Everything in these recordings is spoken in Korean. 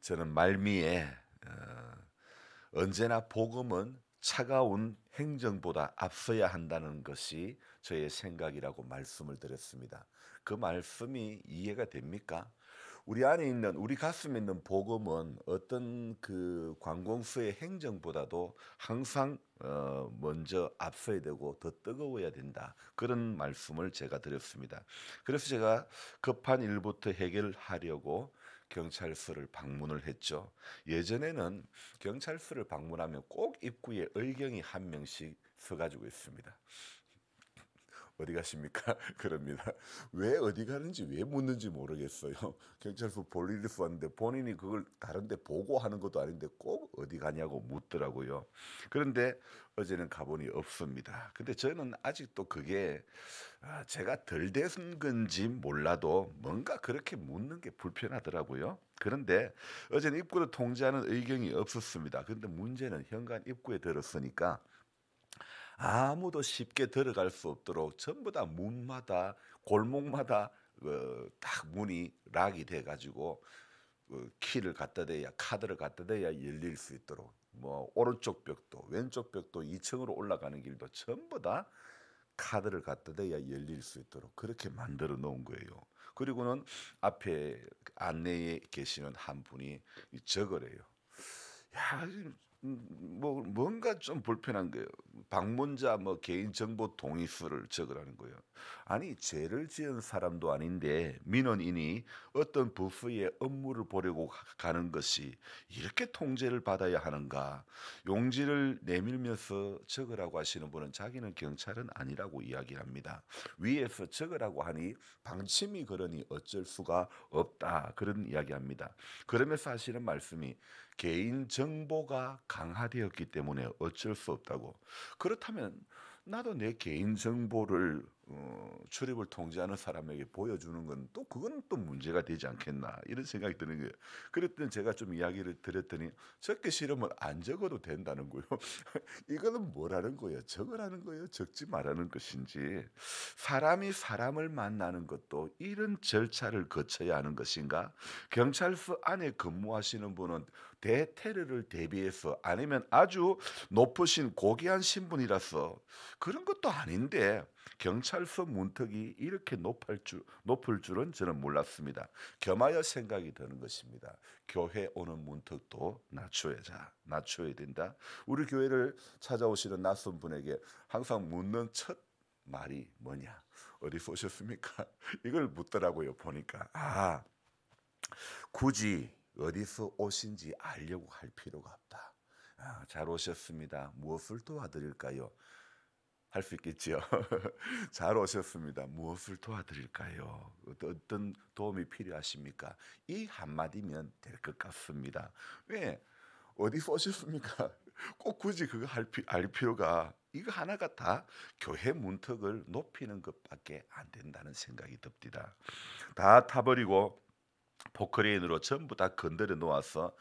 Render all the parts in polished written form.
저는 말미에 언제나 복음은 차가운 행정보다 앞서야 한다는 것이 저의 생각이라고 말씀을 드렸습니다. 그 말씀이 이해가 됩니까? 우리 안에 있는 우리 가슴에 있는 복음은 어떤 그 관공서의 행정보다도 항상 먼저 앞서야 되고 더 뜨거워야 된다. 그런 말씀을 제가 드렸습니다. 그래서 제가 급한 일부터 해결하려고 경찰서를 방문을 했죠. 예전에는 경찰서를 방문하면 꼭 입구에 의경이 한 명씩 서 가지고 있습니다. 어디 가십니까? 그럽니다. 왜 어디 가는지 왜 묻는지 모르겠어요. 경찰서 볼 일이 있었는데 본인이 그걸 다른데 보고 하는 것도 아닌데 꼭 어디 가냐고 묻더라고요. 그런데 어제는 가보니 없습니다. 근데 저는 아직도 그게 제가 덜 된 건지 몰라도 뭔가 그렇게 묻는 게 불편하더라고요. 그런데 어제는 입구를 통제하는 의경이 없었습니다. 그런데 문제는 현관 입구에 들었으니까 아무도 쉽게 들어갈 수 없도록 전부 다 문마다 골목마다 딱 문이 락이 돼 가지고 키를 갖다 대야 카드를 갖다 대야 열릴 수 있도록 뭐 오른쪽 벽도 왼쪽 벽도 2 층으로 올라가는 길도 전부 다 카드를 갖다 대야 열릴 수 있도록 그렇게 만들어 놓은 거예요. 그리고는 앞에 안내에 계시는 한 분이 적으래요. 야, 뭐 뭔가 좀 불편한 거예요. 방문자 뭐 개인정보 동의서를 적으라는 거예요. 아니 죄를 지은 사람도 아닌데 민원인이 어떤 부서의 업무를 보려고 가는 것이 이렇게 통제를 받아야 하는가? 용지를 내밀면서 적으라고 하시는 분은 자기는 경찰은 아니라고 이야기합니다. 위에서 적으라고 하니 방침이 그러니 어쩔 수가 없다. 그런 이야기합니다. 그러면서 하시는 말씀이 개인 정보가 강화되었기 때문에 어쩔 수 없다고. 그렇다면 나도 내 개인 정보를 출입을 통제하는 사람에게 보여주는 건 또 그건 또 문제가 되지 않겠나 이런 생각이 드는 거예요. 그랬더니 제가 좀 이야기를 드렸더니 적기 싫으면 안 적어도 된다는 거예요. 이거는 뭐라는 거예요? 적으라는 거예요? 적지 말라는 것인지. 사람이 사람을 만나는 것도 이런 절차를 거쳐야 하는 것인가? 경찰서 안에 근무하시는 분은 대테러를 대비해서 아니면 아주 높으신 고귀한 신분이라서 그런 것도 아닌데 경찰서 문턱이 이렇게 높을 줄은 저는 몰랐습니다. 겸하여 생각이 드는 것입니다. 교회 오는 문턱도 낮춰야 된다. 우리 교회를 찾아오시는 낯선 분에게 항상 묻는 첫 말이 뭐냐? 어디서 오셨습니까? 이걸 묻더라고요. 보니까 굳이 어디서 오신지 알려고 할 필요가 없다. 잘 오셨습니다. 무엇을 도와드릴까요? 할 수 있겠지요. 잘 오셨습니다. 무엇을 도와드릴까요? 어떤 도움이 필요하십니까? 이 한마디면 될 것 같습니다. 왜? 어디서 오셨습니까? 꼭 굳이 그거 알 필요가 이거 하나가 다 교회 문턱을 높이는 것밖에 안 된다는 생각이 듭니다. 다 타버리고 포크레인으로 전부 다 건드려 놓아서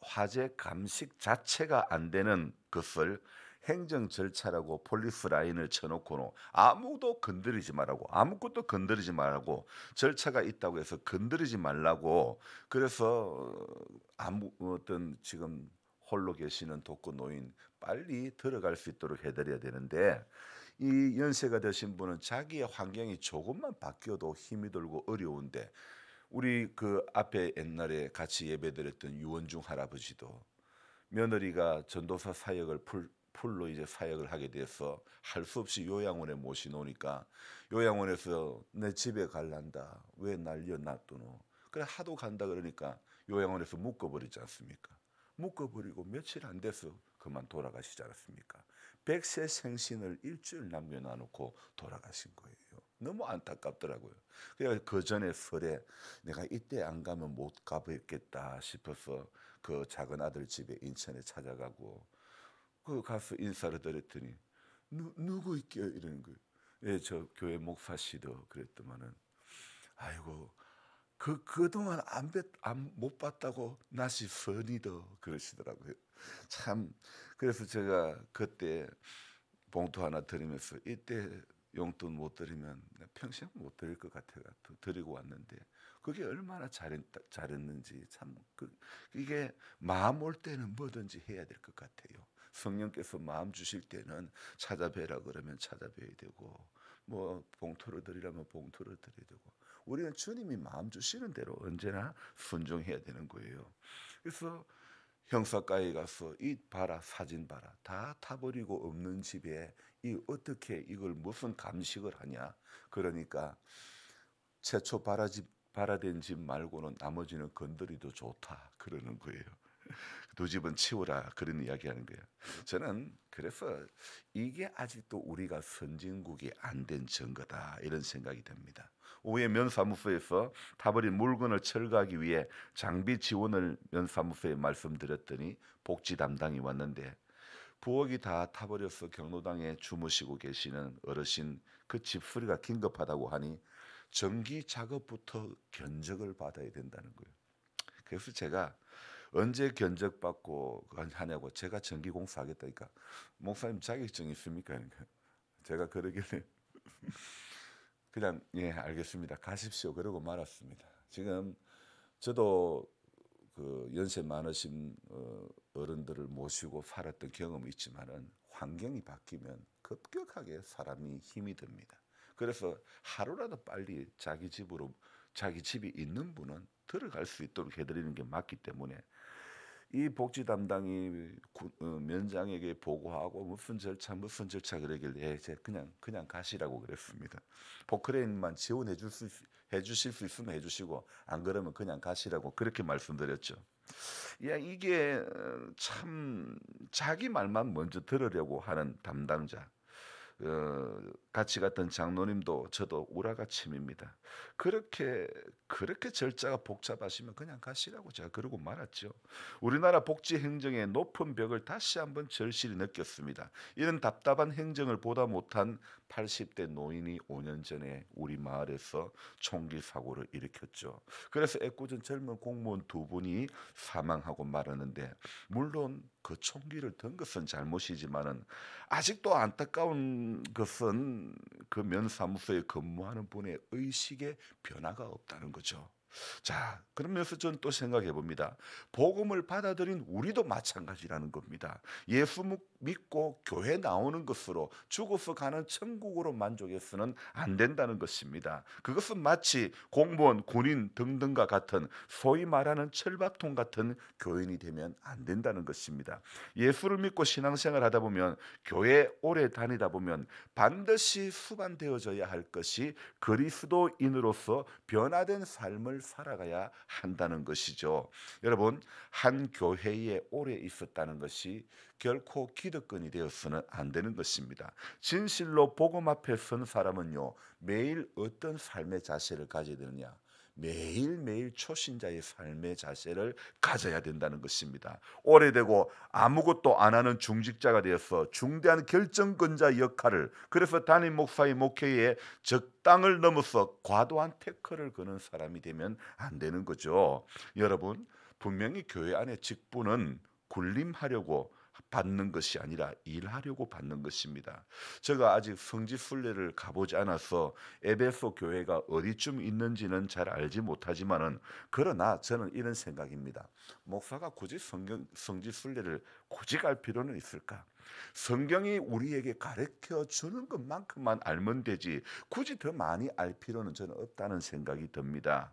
화재 감식 자체가 안 되는 것을 행정 절차라고 폴리스 라인을 쳐놓고는 아무도 건드리지 말라고 아무것도 건드리지 말라고 절차가 있다고 해서 건드리지 말라고 그래서 아무 어떤 지금 홀로 계시는 독거 노인 빨리 들어갈 수 있도록 해드려야 되는데 이 연세가 되신 분은 자기의 환경이 조금만 바뀌어도 힘이 들고 어려운데 우리 그 앞에 옛날에 같이 예배드렸던 유원중 할아버지도 며느리가 전도사 사역을 풀로 이제 사역을 하게 돼서 할 수 없이 요양원에 모시놓으니까 요양원에서 내 집에 갈란다. 왜 날려 놔두노? 그래 하도 간다 그러니까 요양원에서 묶어버리지 않습니까? 묶어버리고 며칠 안 돼서 그만 돌아가시지 않았습니까? 백세 생신을 일주일 남겨놔놓고 돌아가신 거예요. 너무 안타깝더라고요. 그래서 그 전에 설에 내가 이때 안 가면 못 가보겠다 싶어서 그 작은 아들 집에 인천에 찾아가고 그 가서 인사를 드렸더니 누구 있게요 이러는 거예요. 예, 저 교회 목사시더 그랬더만은 아이고 그동안 못 봤다고 나시 선이더 그러시더라고요. 참 그래서 제가 그때 봉투 하나 드리면서 이때 용돈 못 드리면 평생 못 드릴 것 같아가 드리고 왔는데 그게 얼마나 잘했는지 참 이게 마음 올 때는 뭐든지 해야 될 것 같아요. 성령께서 마음 주실 때는 찾아뵈라 그러면 찾아뵈야 되고 뭐 봉투를 드리라면 봉투를 드려야 되고 우리는 주님이 마음 주시는 대로 언제나 순종해야 되는 거예요. 그래서 형사과에 가서 이 봐라 사진 봐라 다 타버리고 없는 집에 이 어떻게 이걸 무슨 감식을 하냐. 그러니까 최초 발아된 집 말고는 나머지는 건드리도 좋다 그러는 거예요. 두 집은 치우라 그런 이야기하는 거예요. 저는 그래서 이게 아직도 우리가 선진국이 안 된 증거다 이런 생각이 듭니다. 오후에 면사무소에서 타버린 물건을 철거하기 위해 장비 지원을 면사무소에 말씀드렸더니 복지 담당이 왔는데 부엌이 다 타버려서 경로당에 주무시고 계시는 어르신 그 집수리가 긴급하다고 하니 전기 작업부터 견적을 받아야 된다는 거예요. 그래서 제가 언제 견적받고 하냐고 제가 전기공사 하겠다니까 목사님 자격증 있습니까? 그러니까 제가 그러길래 그냥 예 알겠습니다 가십시오 그러고 말았습니다. 지금 저도 그 연세 많으신 어른들을 모시고 살았던 경험이 있지만은 환경이 바뀌면 급격하게 사람이 힘이 듭니다. 그래서 하루라도 빨리 자기 집이 있는 분은 들어갈 수 있도록 해드리는 게 맞기 때문에 이 복지 담당이 면장에게 보고하고 무슨 절차 그러길래 제 그냥 가시라고 그랬습니다. 포크레인만 해주실 수 있으면 해주시고 안 그러면 그냥 가시라고 그렇게 말씀드렸죠. 야 이게 참 자기 말만 먼저 들으려고 하는 담당자. 같이 갔던 장로님도 저도 우라가침입니다. 그렇게 절차가 복잡하시면 그냥 가시라고 제가 그러고 말았죠. 우리나라 복지 행정의 높은 벽을 다시 한번 절실히 느꼈습니다. 이런 답답한 행정을 보다 못한 80대 노인이 5년 전에 우리 마을에서 총기 사고를 일으켰죠. 그래서 애꿎은 젊은 공무원 두 분이 사망하고 말았는데 물론 그 총기를 든 것은 잘못이지만은 아직도 안타까운 것은 그 면사무소에 근무하는 분의 의식에 변화가 없다는 거죠. 자, 그러면서 저는 또 생각해 봅니다. 복음을 받아들인 우리도 마찬가지라는 겁니다. 예수 믿고 교회 나오는 것으로 죽어서 가는 천국으로 만족해서는 안 된다는 것입니다. 그것은 마치 공무원, 군인 등등과 같은 소위 말하는 철밥통 같은 교인이 되면 안 된다는 것입니다. 예수를 믿고 신앙생활 하다 보면 교회 오래 다니다 보면 반드시 수반되어져야 할 것이 그리스도인으로서 변화된 삶을 살아가야 한다는 것이죠. 여러분, 한 교회에 오래 있었다는 것이 결코 기득권이 되어서는 안 되는 것입니다. 진실로 복음 앞에 선 사람은요, 매일 어떤 삶의 자세를 가져야 되느냐? 매일매일 초신자의 삶의 자세를 가져야 된다는 것입니다. 오래되고 아무것도 안 하는 중직자가 되어서 중대한 결정권자 역할을 그래서 담임 목사의 목회에 적당을 넘어서 과도한 태클을 거는 사람이 되면 안 되는 거죠. 여러분 분명히 교회 안에 직분은 군림하려고 받는 것이 아니라 일하려고 받는 것입니다. 제가 아직 성지 순례를 가보지 않아서 에베소 교회가 어디쯤 있는지는 잘 알지 못하지만은 그러나 저는 이런 생각입니다. 목사가 굳이 성지 순례를 굳이 갈 필요는 있을까? 성경이 우리에게 가르쳐 주는 것만큼만 알면 되지 굳이 더 많이 알 필요는 저는 없다는 생각이 듭니다.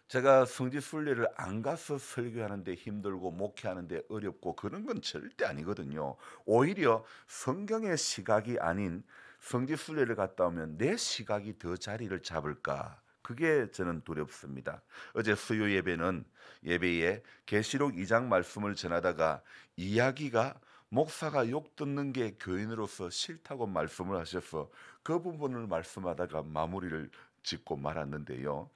제가 성지 순례를 안 가서 설교하는데 힘들고 목회하는데 어렵고 그런 건 절대 아니거든요. 오히려 성경의 시각이 아닌 성지 순례를 갔다 오면 내 시각이 더 자리를 잡을까? 그게 저는 두렵습니다. 어제 수요 예배에 계시록 2장 말씀을 전하다가 이야기가 목사가 욕 듣는 게 교인으로서 싫다고 말씀을 하셔서 그 부분을 말씀하다가 마무리를 짓고 말았는데요.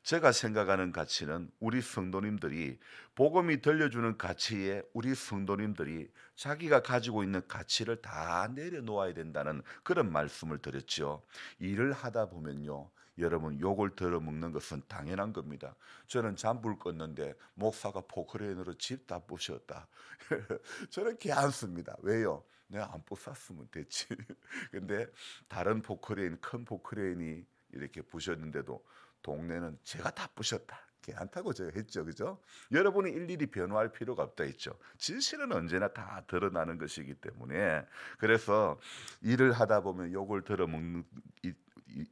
제가 생각하는 가치는 우리 성도님들이 복음이 들려주는 가치에 우리 성도님들이 자기가 가지고 있는 가치를 다 내려놓아야 된다는 그런 말씀을 드렸죠. 일을 하다 보면요. 여러분 욕을 들어먹는 것은 당연한 겁니다. 저는 잔불 껐는데 목사가 포크레인으로 집 다 부셨다. 저는 개안습니다. 왜요? 내가 안 부쌌으면 됐지. 근데 다른 포크레인 큰 포크레인이 이렇게 부셨는데도 동네는 제가 다 부셨다. 괜찮다고 제가 했죠. 그죠? 여러분이 일일이 변호할 필요가 없다 했죠. 진실은 언제나 다 드러나는 것이기 때문에 그래서 일을 하다 보면 욕을 들어먹는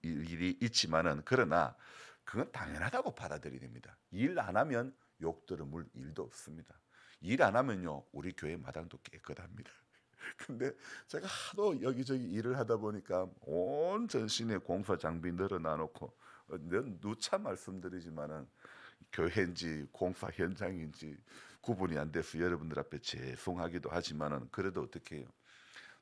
일이 있지만은 그러나 그건 당연하다고 받아들여야 됩니다. 일 안 하면 욕 들어물 일도 없습니다. 일 안 하면요 우리 교회 마당도 깨끗합니다. 근데 제가 하도 여기저기 일을 하다 보니까 온 전신에 공사 장비 늘어나 놓고 누차 말씀드리지만은 교회인지 공사 현장인지 구분이 안 돼서 여러분들 앞에 죄송하기도 하지만은 그래도 어떻게 해요?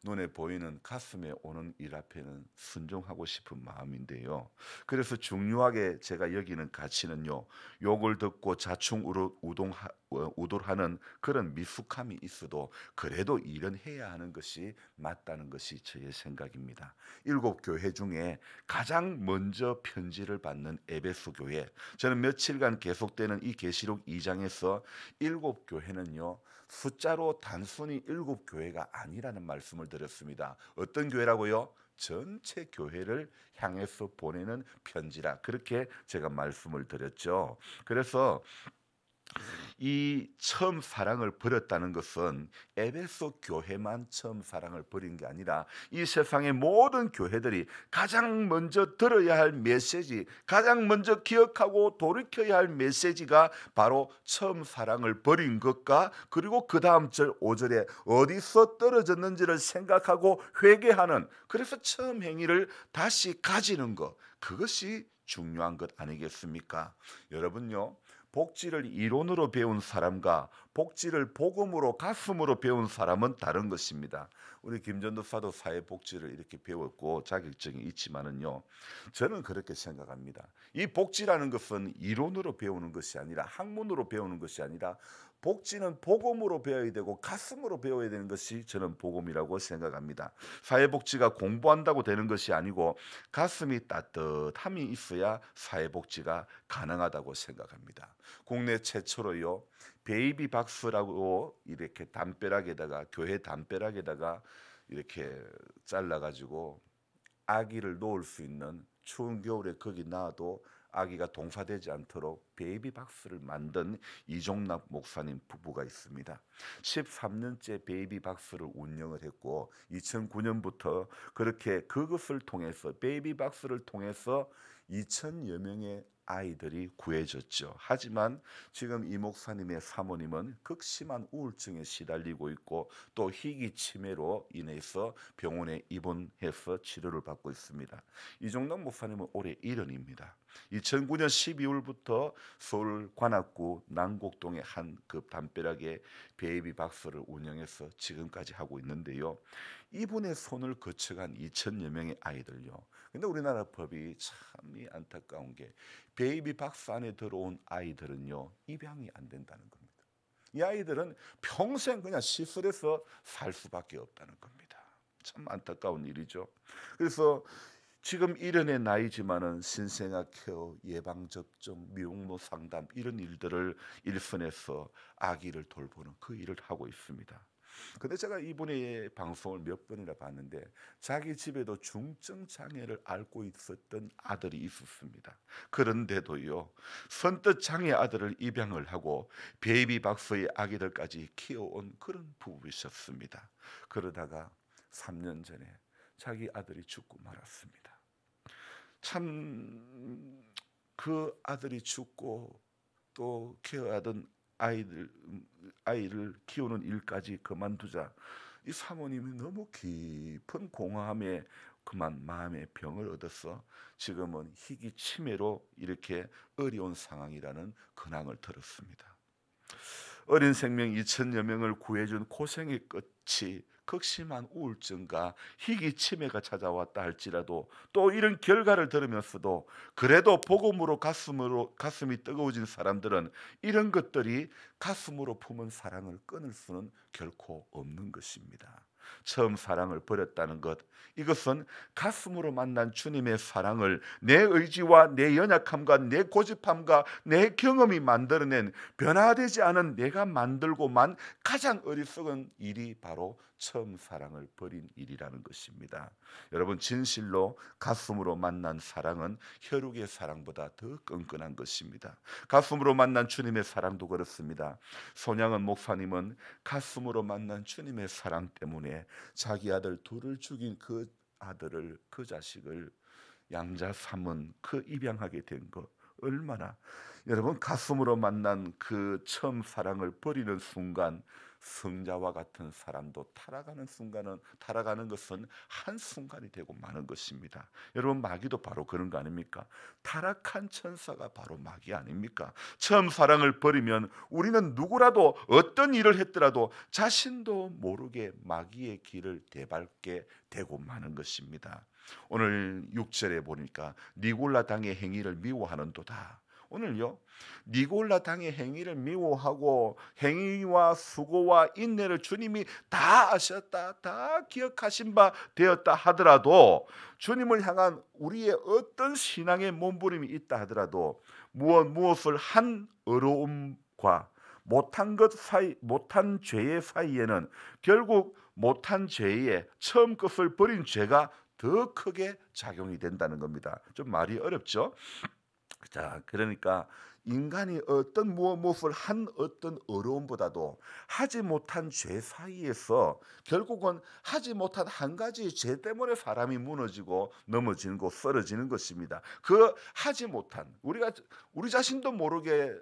눈에 보이는 가슴에 오는 일 앞에는 순종하고 싶은 마음인데요. 그래서 중요하게 제가 여기는 가치는요. 욕을 듣고 우돌하는 그런 미숙함이 있어도 그래도 일은 해야 하는 것이 맞다는 것이 저의 생각입니다. 7교회 중에 가장 먼저 편지를 받는 에베소 교회. 저는 며칠간 계속되는 이 계시록 2장에서 7교회는요. 숫자로 단순히 7교회가 아니라는 말씀을 드렸습니다. 어떤 교회라고요? 전체 교회를 향해서 보내는 편지라 그렇게 제가 말씀을 드렸죠. 그래서 이 처음 사랑을 버렸다는 것은 에베소 교회만 처음 사랑을 버린 게 아니라 이 세상의 모든 교회들이 가장 먼저 들어야 할 메시지, 가장 먼저 기억하고 돌이켜야 할 메시지가 바로 처음 사랑을 버린 것과 그리고 그 다음 절 5절에 어디서 떨어졌는지를 생각하고 회개하는, 그래서 처음 행위를 다시 가지는 것, 그것이 중요한 것 아니겠습니까? 여러분요, 복지를 이론으로 배운 사람과 복지를 복음으로 가슴으로 배운 사람은 다른 것입니다. 우리 김전도 사도 사회복지를 이렇게 배웠고 자격증이 있지만은요, 저는 그렇게 생각합니다. 이 복지라는 것은 이론으로 배우는 것이 아니라 학문으로 배우는 것이 아니라 복지는 복음으로 배워야 되고 가슴으로 배워야 되는 것이 저는 복음이라고 생각합니다. 사회복지가 공부한다고 되는 것이 아니고 가슴이 따뜻함이 있어야 사회복지가 가능하다고 생각합니다. 국내 최초로요, 베이비 박스라고 이렇게 담벼락에다가, 교회 담벼락에다가 이렇게 잘라가지고 아기를 놓을 수 있는, 추운 겨울에 거기 놔도 아기가 동사되지 않도록 베이비 박스를 만든 이종락 목사님 부부가 있습니다. 13년째 베이비 박스를 운영을 했고 2009년부터 그렇게 그것을 통해서, 베이비 박스를 통해서 2,000여 명의 아이들이 구해졌죠. 하지만 지금 이 목사님의 사모님은 극심한 우울증에 시달리고 있고 또 희귀 치매로 인해서 병원에 입원해서 치료를 받고 있습니다. 이종락 목사님은 올해 70입니다. 2009년 12월부터 서울 관악구 남곡동의 한 그 담벼락에 베이비 박스를 운영해서 지금까지 하고 있는데요. 이분의 손을 거쳐간 2,000여 명의 아이들요. 근데 우리나라 법이 참 안타까운 게 베이비 박스 안에 들어온 아이들은요, 입양이 안 된다는 겁니다. 이 아이들은 평생 그냥 시설에서 살 수밖에 없다는 겁니다. 참 안타까운 일이죠. 그래서 지금 이른의 나이지만은 신생아 케어, 예방 접종, 미혼모 상담 이런 일들을 일선에서 아기를 돌보는 그 일을 하고 있습니다. 근데 제가 이분의 방송을 몇 번이나 봤는데 자기 집에도 중증 장애를 앓고 있었던 아들이 있었습니다. 그런데도요, 선뜻 장애 아들을 입양을 하고 베이비 박스의 아기들까지 키워온 그런 부부이셨습니다. 그러다가 3년 전에 자기 아들이 죽고 말았습니다. 참 그 아들이 죽고 또 케어하던 아이를 키우는 일까지 그만두자 이 사모님이 너무 깊은 공허함에 그만 마음의 병을 얻어서 지금은 희귀 치매로 이렇게 어려운 상황이라는 근황을 들었습니다. 어린 생명 2,000여 명을 구해준 고생의 끝이 극심한 우울증과 희귀 치매가 찾아왔다 할지라도 또 이런 결과를 들으면서도 그래도 복음으로 가슴이 뜨거워진 사람들은 이런 것들이 가슴으로 품은 사랑을 끊을 수는 결코 없는 것입니다. 처음 사랑을 버렸다는 것, 이것은 가슴으로 만난 주님의 사랑을 내 의지와 내 연약함과 내 고집함과 내 경험이 만들어낸 변화되지 않은 내가 만들고만 가장 어리석은 일이 바로 처음 사랑을 버린 일이라는 것입니다. 여러분, 진실로 가슴으로 만난 사랑은 혈육의 사랑보다 더 끈끈한 것입니다. 가슴으로 만난 주님의 사랑도 그렇습니다. 손양은 목사님은 가슴으로 만난 주님의 사랑 때문에 자기 아들 둘을 죽인 그 자식을 양자 삼은 입양하게 된 것, 얼마나 여러분, 가슴으로 만난 그 처음 사랑을 버리는 순간 성자와 같은 사람도 타락하는 것은 한 순간이 되고 마는 것입니다. 여러분, 마귀도 바로 그런 거 아닙니까? 타락한 천사가 바로 마귀 아닙니까? 처음 사랑을 버리면 우리는 누구라도 어떤 일을 했더라도 자신도 모르게 마귀의 길을 대밟게 되고 마는 것입니다. 오늘 6절에 보니까 니골라 당의 행위를 미워하는도다. 오늘요, 니골라 당의 행위를 미워하고 행위와 수고와 인내를 주님이 다 아셨다, 다 기억하신 바 되었다 하더라도, 주님을 향한 우리의 어떤 신앙의 몸부림이 있다 하더라도 무엇을 한 어려움과 못한 죄의 사이에는 결국 못한 죄의 처음 것을 버린 죄가 더 크게 작용이 된다는 겁니다. 좀 말이 어렵죠? 자, 그러니까 인간이 무엇을 한 어떤 어려움보다도 하지 못한 죄 사이에서 결국은 하지 못한 한 가지 죄 때문에 사람이 무너지고 넘어지는 것, 쓰러지는 것입니다. 그 하지 못한, 우리 자신도 모르게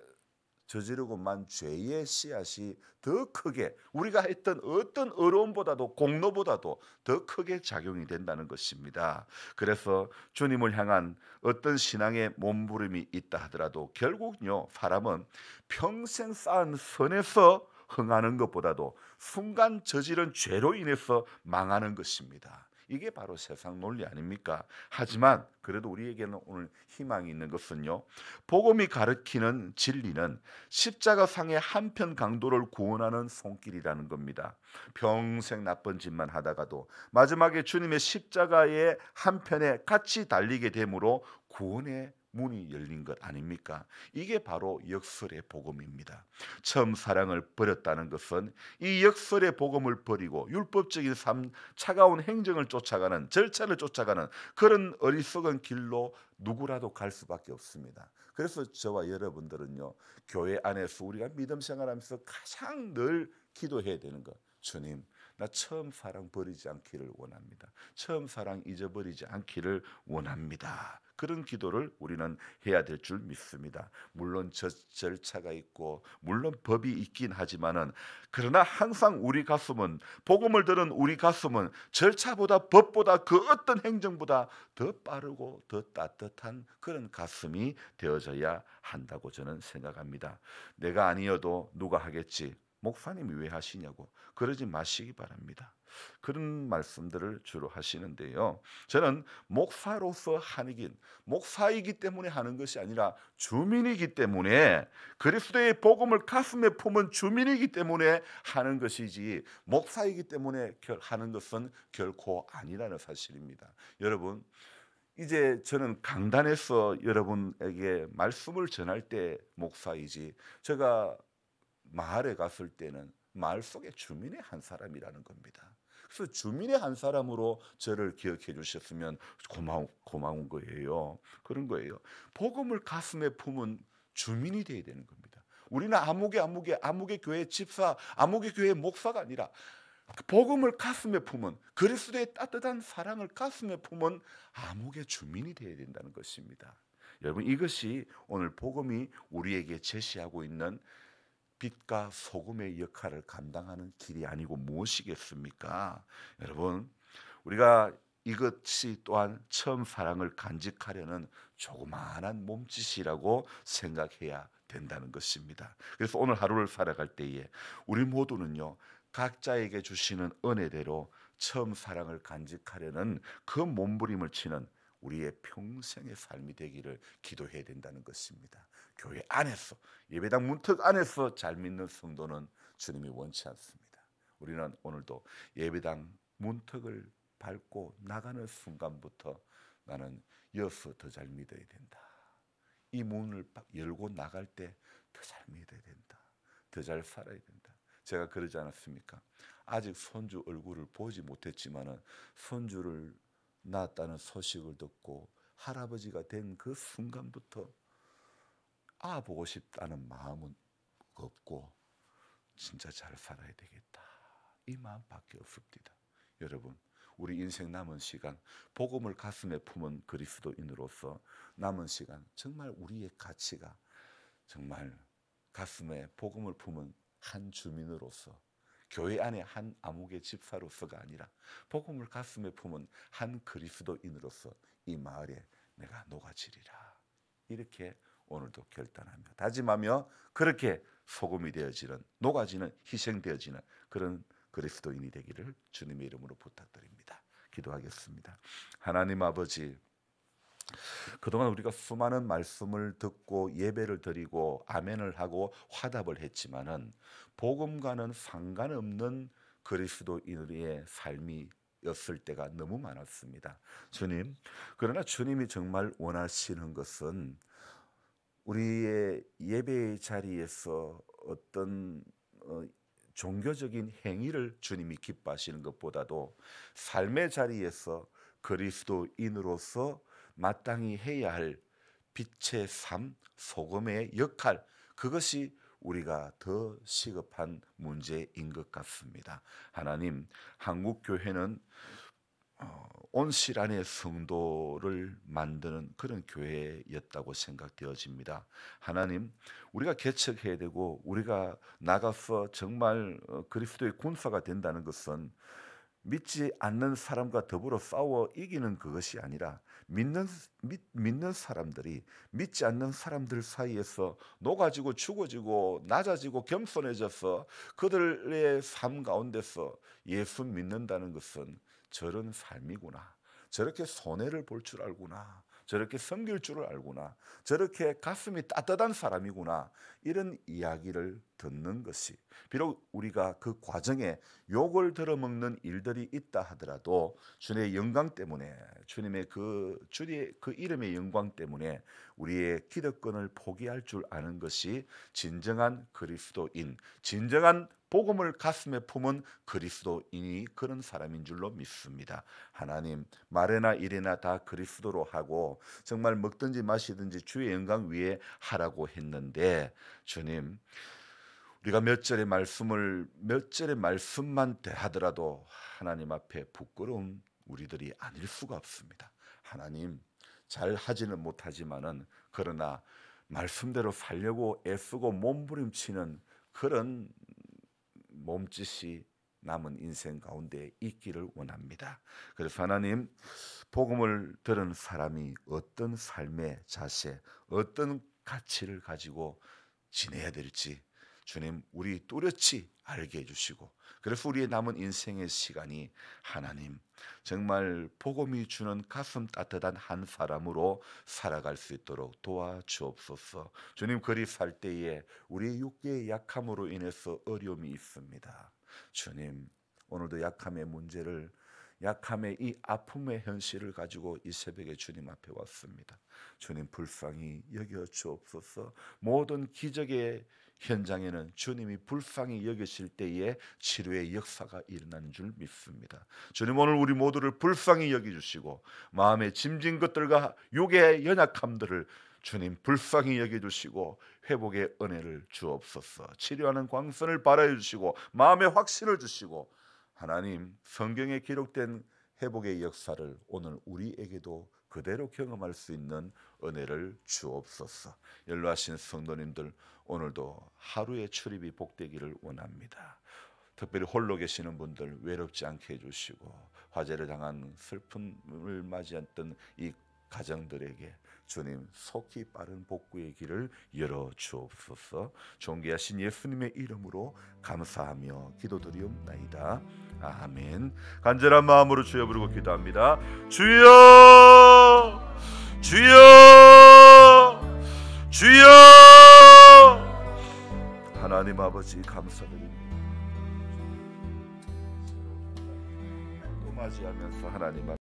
저지르고만 죄의 씨앗이 더 크게, 우리가 했던 어떤 어려움보다도 공로보다도 더 크게 작용이 된다는 것입니다. 그래서 주님을 향한 어떤 신앙의 몸부림이 있다 하더라도 결국요, 사람은 평생 쌓은 선에서 흥하는 것보다도 순간 저지른 죄로 인해서 망하는 것입니다. 이게 바로 세상 논리 아닙니까? 하지만 그래도 우리에게는 오늘 희망이 있는 것은요, 복음이 가르치는 진리는 십자가 상의 한편 강도를 구원하는 손길이라는 겁니다. 평생 나쁜 짓만 하다가도 마지막에 주님의 십자가의 한편에 같이 달리게 됨으로 구원의 문이 열린 것 아닙니까? 이게 바로 역설의 복음입니다. 처음 사랑을 버렸다는 것은 이 역설의 복음을 버리고 율법적인 삶, 차가운 행정을 쫓아가는, 절차를 쫓아가는 그런 어리석은 길로 누구라도 갈 수밖에 없습니다. 그래서 저와 여러분들은요, 교회 안에서 우리가 믿음 생활하면서 가장 늘 기도해야 되는 것, 주님, 나 처음 사랑 버리지 않기를 원합니다. 처음 사랑 잊어버리지 않기를 원합니다. 그런 기도를 우리는 해야 될 줄 믿습니다. 물론 절차가 있고 물론 법이 있긴 하지만은, 그러나 항상 우리 가슴은, 복음을 들은 우리 가슴은 절차보다 법보다 그 어떤 행정보다 더 빠르고 더 따뜻한 그런 가슴이 되어져야 한다고 저는 생각합니다. 내가 아니어도 누가 하겠지, 목사님이 왜 하시냐고 그러지 마시기 바랍니다. 그런 말씀들을 주로 하시는데요, 저는 목사로서 하긴, 목사이기 때문에 하는 것이 아니라 주민이기 때문에, 그리스도의 복음을 가슴에 품은 주민이기 때문에 하는 것이지, 목사이기 때문에 하는 것은 결코 아니라는 사실입니다. 여러분, 이제 저는 강단에서 여러분에게 말씀을 전할 때 목사이지, 제가 마을에 갔을 때는 마을 속의 주민의 한 사람이라는 겁니다. 그래서 주민의 한 사람으로 저를 기억해 주셨으면 고마운 거예요. 그런 거예요. 복음을 가슴에 품은 주민이 되어야 되는 겁니다. 우리는 아무개 교회 집사, 아무개 교회 목사가 아니라 복음을 가슴에 품은, 그리스도의 따뜻한 사랑을 가슴에 품은 아무개 주민이 되어야 된다는 것입니다. 여러분, 이것이 오늘 복음이 우리에게 제시하고 있는 빛과 소금의 역할을 감당하는 길이 아니고 무엇이겠습니까? 여러분, 우리가 이것이 또한 처음 사랑을 간직하려는 조그마한 몸짓이라고 생각해야 된다는 것입니다. 그래서 오늘 하루를 살아갈 때에 우리 모두는요, 각자에게 주시는 은혜대로 처음 사랑을 간직하려는 그 몸부림을 치는 우리의 평생의 삶이 되기를 기도해야 된다는 것입니다. 교회 안에서, 예배당 문턱 안에서 잘 믿는 성도는 주님이 원치 않습니다. 우리는 오늘도 예배당 문턱을 밟고 나가는 순간부터 나는 여서 더 잘 믿어야 된다. 이 문을 열고 나갈 때 더 잘 믿어야 된다. 더 잘 살아야 된다. 제가 그러지 않았습니까? 아직 손주 얼굴을 보지 못했지만은 손주를 낳았다는 소식을 듣고 할아버지가 된 그 순간부터 보고 싶다는 마음은 없고 진짜 잘 살아야 되겠다. 이 마음밖에 없습니다. 여러분, 우리 인생 남은 시간 복음을 가슴에 품은 그리스도인으로서 남은 시간 정말 우리의 가치가 정말 가슴에 복음을 품은 한 주민으로서 교회 안에 한 아무개 집사로서가 아니라 복음을 가슴에 품은 한 그리스도인으로서 이 마을에 내가 녹아지리라. 이렇게 오늘도 결단하며 다짐하며 그렇게 소금이 되어지는, 녹아지는, 희생되어지는 그런 그리스도인이 되기를 주님의 이름으로 부탁드립니다. 기도하겠습니다. 하나님 아버지, 그동안 우리가 수많은 말씀을 듣고 예배를 드리고 아멘을 하고 화답을 했지만은 복음과는 상관없는 그리스도인의 삶이었을 때가 너무 많았습니다. 주님, 그러나 주님이 정말 원하시는 것은 우리의 예배의 자리에서 어떤 종교적인 행위를 주님이 기뻐하시는 것보다도 삶의 자리에서 그리스도인으로서 마땅히 해야 할 빛의 삶, 소금의 역할, 그것이 우리가 더 시급한 문제인 것 같습니다. 하나님, 한국교회는 온실 안의 성도를 만드는 그런 교회였다고 생각되어집니다. 하나님, 우리가 개척해야 되고 우리가 나가서 정말 그리스도의 군사가 된다는 것은 믿지 않는 사람과 더불어 싸워 이기는 그것이 아니라 믿는 사람들이 믿지 않는 사람들 사이에서 녹아지고 죽어지고 낮아지고 겸손해져서 그들의 삶 가운데서 예수 믿는다는 것은 저런 삶이구나, 저렇게 손해를 볼 줄 알구나, 저렇게 섬길 줄을 알구나, 저렇게 가슴이 따뜻한 사람이구나, 이런 이야기를 듣는 것이, 비록 우리가 그 과정에 욕을 들어먹는 일들이 있다 하더라도 주님의 영광 때문에, 주님의 그 이름의 영광 때문에 우리의 기득권을 포기할 줄 아는 것이 진정한 그리스도인, 진정한 복음을 가슴에 품은 그리스도인이 그런 사람인 줄로 믿습니다. 하나님, 말이나 일이나 다 그리스도로 하고 정말 먹든지 마시든지 주의 영광 위에 하라고 했는데, 주님, 우리가 몇 절의 말씀만 대하더라도 하나님 앞에 부끄러운 우리들이 아닐 수가 없습니다. 하나님, 잘 하지는 못하지만은 그러나 말씀대로 살려고 애쓰고 몸부림치는 그런 몸짓이 남은 인생 가운데 있기를 원합니다. 그래서 하나님, 복음을 들은 사람이 어떤 삶의 자세, 어떤 가치를 가지고 지내야 될지 주님, 우리 뚜렷이 알게 해주시고, 그래서 우리의 남은 인생의 시간이 하나님 정말 복음이 주는 가슴 따뜻한 한 사람으로 살아갈 수 있도록 도와주옵소서. 주님, 그리 살 때에 우리 육계의 약함으로 인해서 어려움이 있습니다. 주님, 오늘도 약함의 문제를, 약함의 이 아픔의 현실을 가지고 이 새벽에 주님 앞에 왔습니다. 주님, 불쌍히 여겨 주옵소서. 모든 기적의 현장에는 주님이 불쌍히 여기실 때에 치료의 역사가 일어나는 줄 믿습니다. 주님, 오늘 우리 모두를 불쌍히 여겨주시고 마음에 짐진 것들과 육의 연약함들을 주님 불쌍히 여겨주시고 회복의 은혜를 주옵소서. 치료하는 광선을 발하여주시고 마음의 확신을 주시고, 하나님, 성경에 기록된 회복의 역사를 오늘 우리에게도 그대로 경험할 수 있는 은혜를 주옵소서. 연로하신 성도님들, 오늘도 하루의 출입이 복되기를 원합니다. 특별히 홀로 계시는 분들 외롭지 않게 해주시고, 화재를 당한 슬픔을 맞이했던 이 가정들에게 주님 속히 빠른 복구의 길을 열어 주옵소서. 존귀하신 예수님의 이름으로 감사하며 기도드리옵나이다. 아멘. 간절한 마음으로 주여 부르고 기도합니다. 주여, 주여, 주여. 하나님 아버지, 감사드립니다. 맞이하면서 하나님